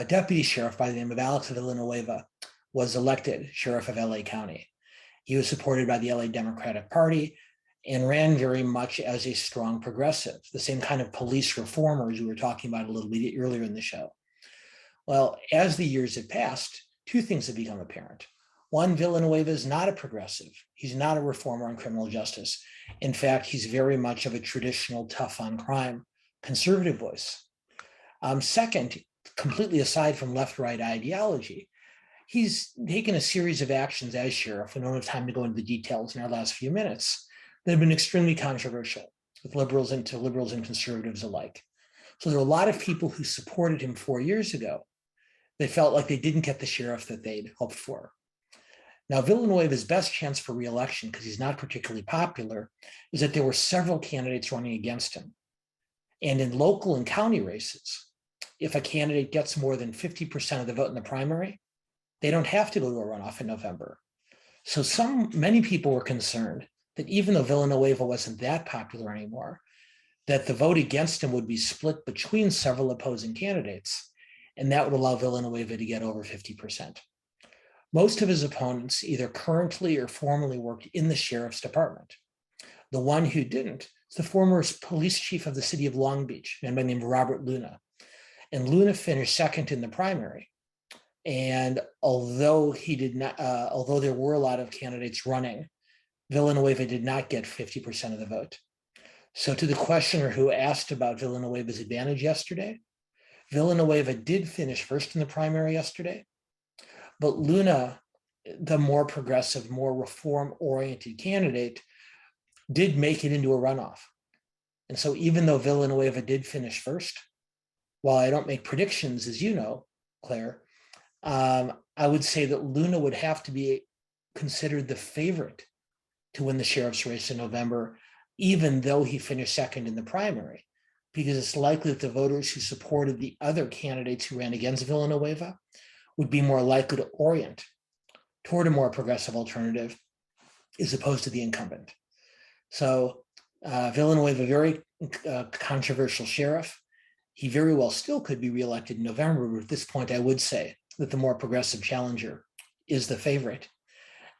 deputy sheriff by the name of Alex Villanueva was elected sheriff of LA County. He was supported by the LA Democratic Party and ran very much as a strong progressive, the same kind of police reformers we were talking about a little bit earlier in the show. Well, as the years have passed, two things have become apparent. One, Villanueva is not a progressive. He's not a reformer on criminal justice. In fact, he's very much of a traditional tough on crime conservative voice. Second, completely aside from left-right ideology, he's taken a series of actions as sheriff. We don't have time to go into the details in our last few minutes that have been extremely controversial with liberals and conservatives alike. So there are a lot of people who supported him 4 years ago. They felt like they didn't get the sheriff that they'd hoped for. Now, Villanueva's best chance for re-election, because he's not particularly popular, is that there were several candidates running against him. And in local and county races, if a candidate gets more than 50% of the vote in the primary, they don't have to go to a runoff in November. So many people were concerned that even though Villanueva wasn't that popular anymore, that the vote against him would be split between several opposing candidates, and that would allow Villanueva to get over 50%. Most of his opponents either currently or formerly worked in the sheriff's department. The one who didn't is the former police chief of the city of Long Beach, a man by the name of Robert Luna. And Luna finished second in the primary. And although there were a lot of candidates running, Villanueva did not get 50% of the vote. So to the questioner who asked about Villanueva's advantage yesterday, Villanueva did finish first in the primary yesterday, but Luna, the more progressive, more reform-oriented candidate, did make it into a runoff. And so even though Villanueva did finish first, while I don't make predictions, as you know, Claire, I would say that Luna would have to be considered the favorite to win the sheriff's race in November, even though he finished second in the primary, because it's likely that the voters who supported the other candidates who ran against Villanueva would be more likely to orient toward a more progressive alternative as opposed to the incumbent. So Villanueva, very controversial sheriff. He very well still could be reelected in November, but at this point, I would say that the more progressive challenger is the favorite.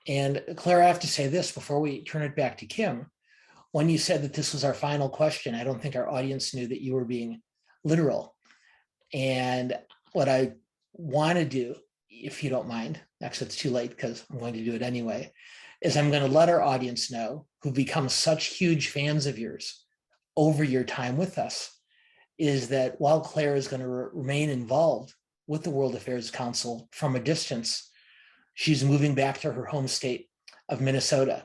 And Claire, I have to say this before we turn it back to Kim. When you said that this was our final question, I don't think our audience knew that you were being literal. And what I want to do, if you don't mind, actually it's too late because I'm going to do it anyway, is I'm going to let our audience know, who've become such huge fans of yours over your time with us, is that while Claire is going to remain involved with the World Affairs Council from a distance, she's moving back to her home state of Minnesota.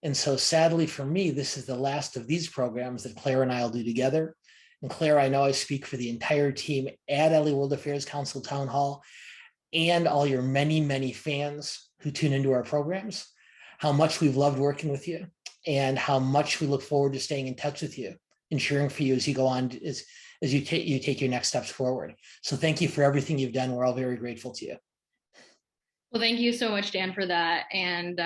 And so sadly for me, this is the last of these programs that Claire and I will do together. And Claire, I know I speak for the entire team at LA World Affairs Council Town Hall and all your many, many fans who tune into our programs, how much we've loved working with you and how much we look forward to staying in touch with you and cheering for you as you go on, as you take your next steps forward. So thank you for everything you've done. We're all very grateful to you. Well, thank you so much, Dan, for that. And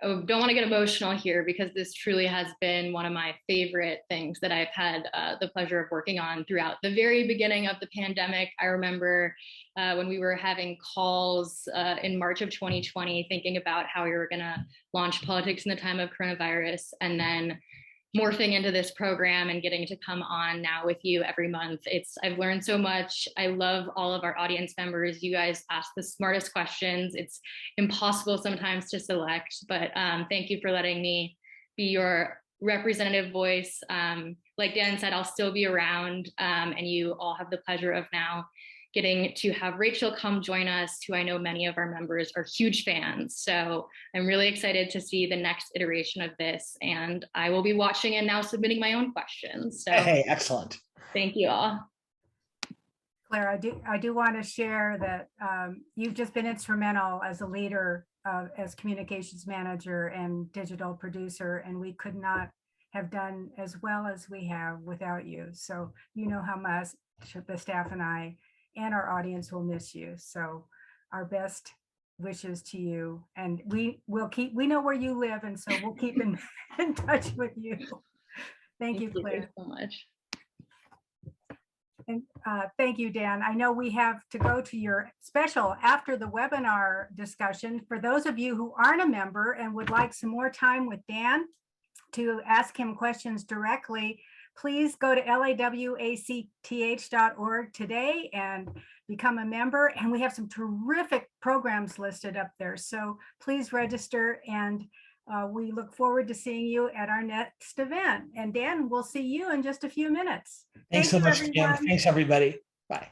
I don't want to get emotional here because this truly has been one of my favorite things that I've had the pleasure of working on throughout the very beginning of the pandemic. I remember when we were having calls in March of 2020, thinking about how we were going to launch politics in the time of coronavirus, and then morphing into this program and getting to come on now with you every month. I've learned so much. I love all of our audience members. You guys ask the smartest questions. It's impossible sometimes to select, but thank you for letting me be your representative voice. Like Dan said, I'll still be around, and you all have the pleasure of now getting to have Rachel come join us, who I know many of our members are huge fans. So I'm really excited to see the next iteration of this, and I will be watching and now submitting my own questions. So Hey, excellent. Thank you all. Claire, I do want to share that you've just been instrumental as a leader, as communications manager and digital producer, and we could not have done as well as we have without you. So you know how much the staff and I and our audience will miss you. So our best wishes to you, and we know where you live, and so we'll keep in touch with you. Thank you, Claire. So much. And thank you, Dan. I know we have to go to your special after the webinar discussion. For those of you who aren't a member and would like some more time with Dan to ask him questions directly, please go to lawacth.org today and become a member. And we have some terrific programs listed up there. So please register, and we look forward to seeing you at our next event. And Dan, we'll see you in just a few minutes. Thanks so much, Kim. Thanks, everybody. Bye.